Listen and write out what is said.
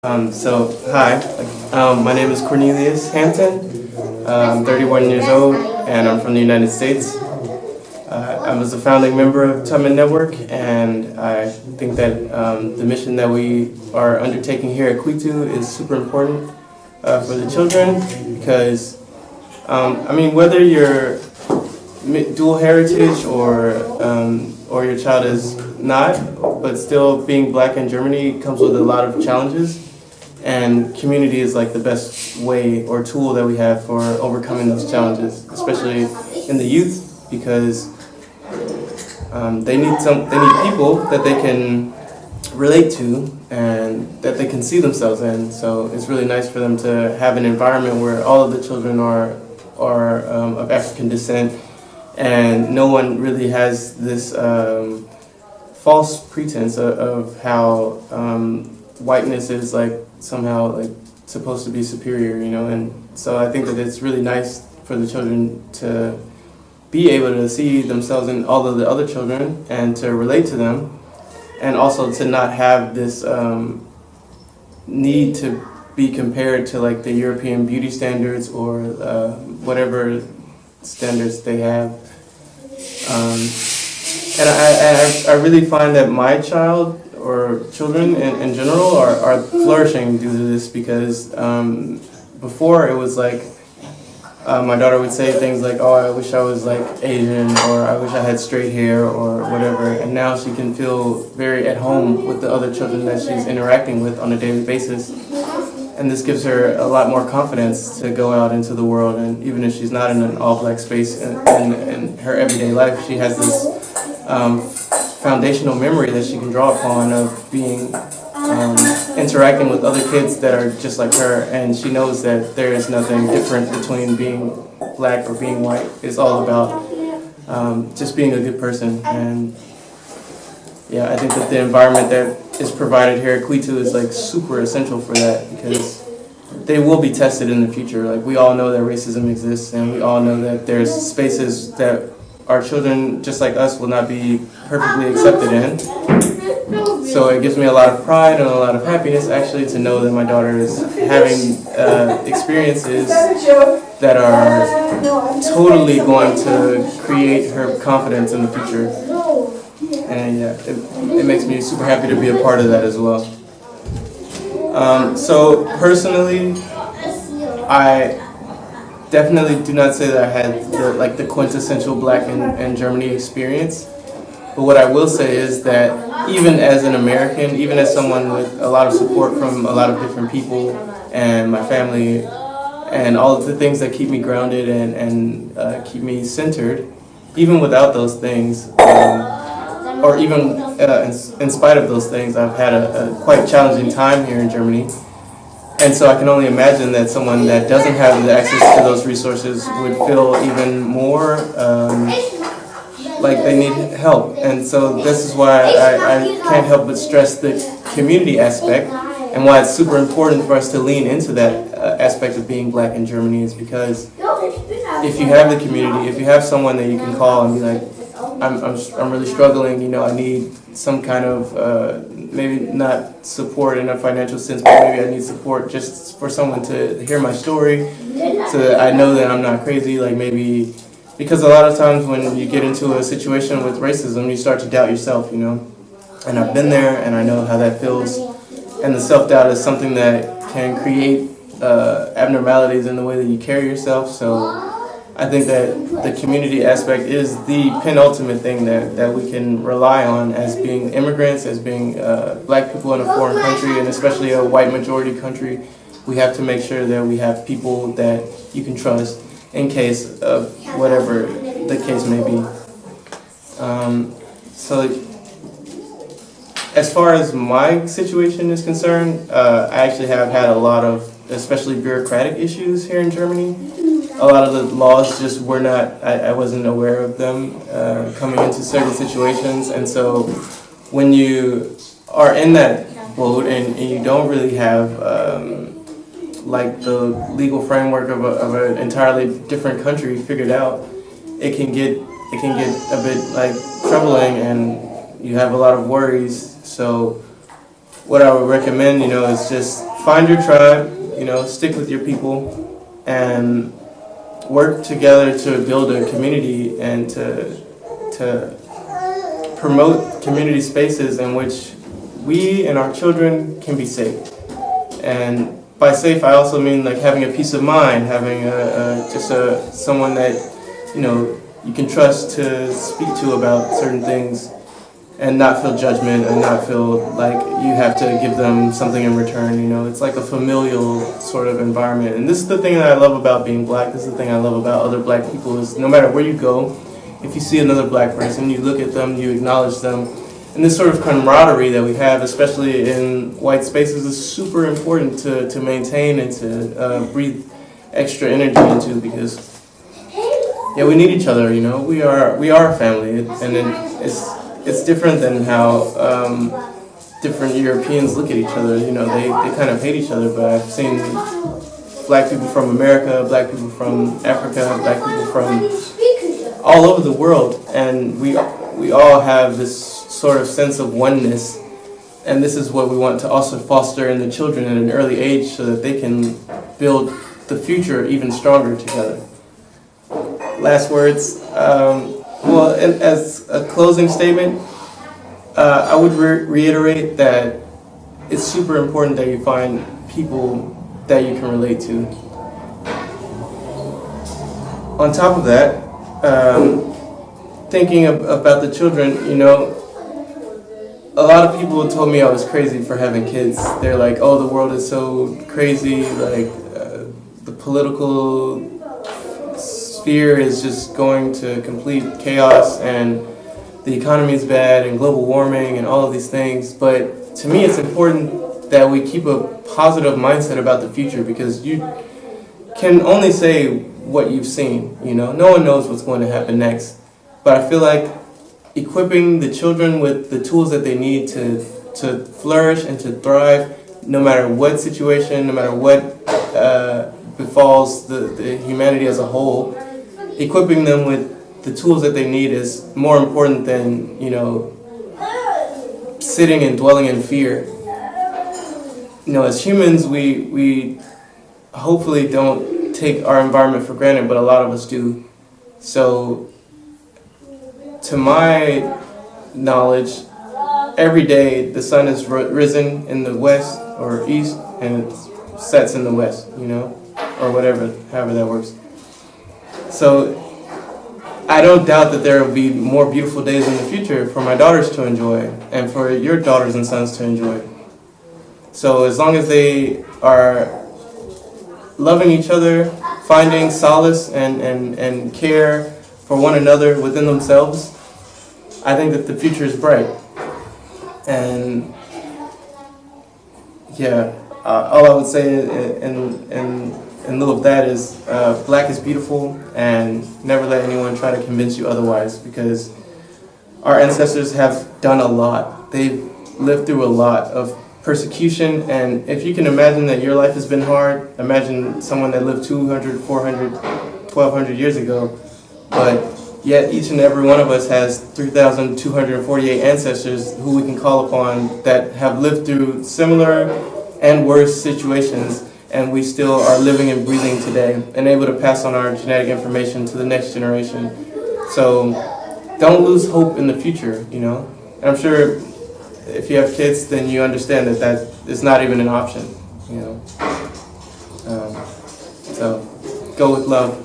Hi, my name is Cornelius Hampton. I'm 31 years old and I'm from the United States. I was a founding member of Tubman.network, and I think that the mission that we are undertaking here at Kwitu is super important for the children because, whether you're dual heritage or your child is not, but still being black in Germany comes with a lot of challenges. And community is like the best way or tool that we have for overcoming those challenges, especially in the youth, because they need people that they can relate to and that they can see themselves in. So it's really nice for them to have an environment where all of the children are of African descent, and no one really has this false pretense of how whiteness is somehow supposed to be superior, and so I think that it's really nice for the children to be able to see themselves in all of the other children and to relate to them, and also to not have this need to be compared to the European beauty standards or whatever standards they have. And I really find that my child or children in general are flourishing due to this, because before it was my daughter would say things like, "Oh, I wish I was Asian," or "I wish I had straight hair," or whatever, and now she can feel very at home with the other children that she's interacting with on a daily basis, and this gives her a lot more confidence to go out into the world. And even if she's not in an all-black space in her everyday life, she has this foundational memory that she can draw upon of being interacting with other kids that are just like her, and she knows that there is nothing different between being black or being white. It's all about just being a good person. And yeah, I think that the environment that is provided here at Kwitu is super essential for that, because they will be tested in the future. We all know that racism exists, and we all know that there's spaces that our children, just like us, will not be perfectly accepted in. So it gives me a lot of pride and a lot of happiness, actually, to know that my daughter is having experiences that are totally going to create her confidence in the future. And yeah, it makes me super happy to be a part of that as well. So personally, I definitely do not say that I had the quintessential black in Germany experience. But what I will say is that even as an American, even as someone with a lot of support from a lot of different people and my family and all of the things that keep me grounded and keep me centered, even without those things, or even in spite of those things, I've had a quite challenging time here in Germany. And so I can only imagine that someone that doesn't have the access to those resources would feel even more like they need help. And so this is why I can't help but stress the community aspect, and why it's super important for us to lean into that aspect of being black in Germany, is because if you have the community, if you have someone that you can call and be like, I'm really struggling, I need some kind of, maybe not support in a financial sense, but maybe I need support just for someone to hear my story so that I know that I'm not crazy. Maybe, because a lot of times when you get into a situation with racism, you start to doubt yourself, And I've been there, and I know how that feels. And the self-doubt is something that can create abnormalities in the way that you carry yourself. So I think that the community aspect is the penultimate thing that we can rely on as being immigrants, as being black people in a foreign country, and especially a white majority country. We have to make sure that we have people that you can trust in case of whatever the case may be. So as far as my situation is concerned, I actually have had a lot of, especially bureaucratic issues here in Germany. A lot of the laws just were not, I wasn't aware of them coming into certain situations. And so when you are in that boat and you don't really have the legal framework of an entirely different country figured out, it can get a bit troubling, and you have a lot of worries. So what I would recommend, is just find your tribe, stick with your people, and work together to build a community and to promote community spaces in which we and our children can be safe. And by safe, I also mean like having a peace of mind, having someone that you can trust to speak to about certain things, and not feel judgment and not feel like you have to give them something in return. It's like a familial sort of environment. And this is the thing that I love about being black. This is the thing I love about other black people, is no matter where you go, if you see another black person, you look at them, you acknowledge them. And this sort of camaraderie that we have, especially in white spaces, is super important to maintain and to breathe extra energy into, because we need each other. We are a family, and it's different than how different Europeans look at each other. They kind of hate each other, but I've seen black people from America, black people from Africa, black people from all over the world, and we all have this sort of sense of oneness, and this is what we want to also foster in the children at an early age, so that they can build the future even stronger together. Last words. Well, as a closing statement, I would reiterate that it's super important that you find people that you can relate to. On top of that, thinking about the children, a lot of people told me I was crazy for having kids. They're like, oh, the world is so crazy, like the political sphere is just going to complete chaos, and the economy is bad, and global warming, and all of these things. But to me, it's important that we keep a positive mindset about the future, because you can only say what you've seen. No one knows what's going to happen next. But I feel like equipping the children with the tools that they need to flourish and to thrive, no matter what situation, no matter what befalls the humanity as a whole, equipping them with the tools that they need is more important than, sitting and dwelling in fear. As humans, we hopefully don't take our environment for granted, but a lot of us do. So, to my knowledge, every day the sun is risen in the west or east, and it sets in the west, or whatever, however that works. So I don't doubt that there will be more beautiful days in the future for my daughters to enjoy, and for your daughters and sons to enjoy. So as long as they are loving each other, finding solace and care for one another within themselves, I think that the future is bright. And all I would say in lieu of that is black is beautiful, and never let anyone try to convince you otherwise, because our ancestors have done a lot. They've lived through a lot of persecution, and if you can imagine that your life has been hard, imagine someone that lived 200, 400, 1,200 years ago, but yet each and every one of us has 3,248 ancestors who we can call upon that have lived through similar and worse situations, and we still are living and breathing today and able to pass on our genetic information to the next generation. So don't lose hope in the future, And I'm sure if you have kids, then you understand that is not even an option, So go with love.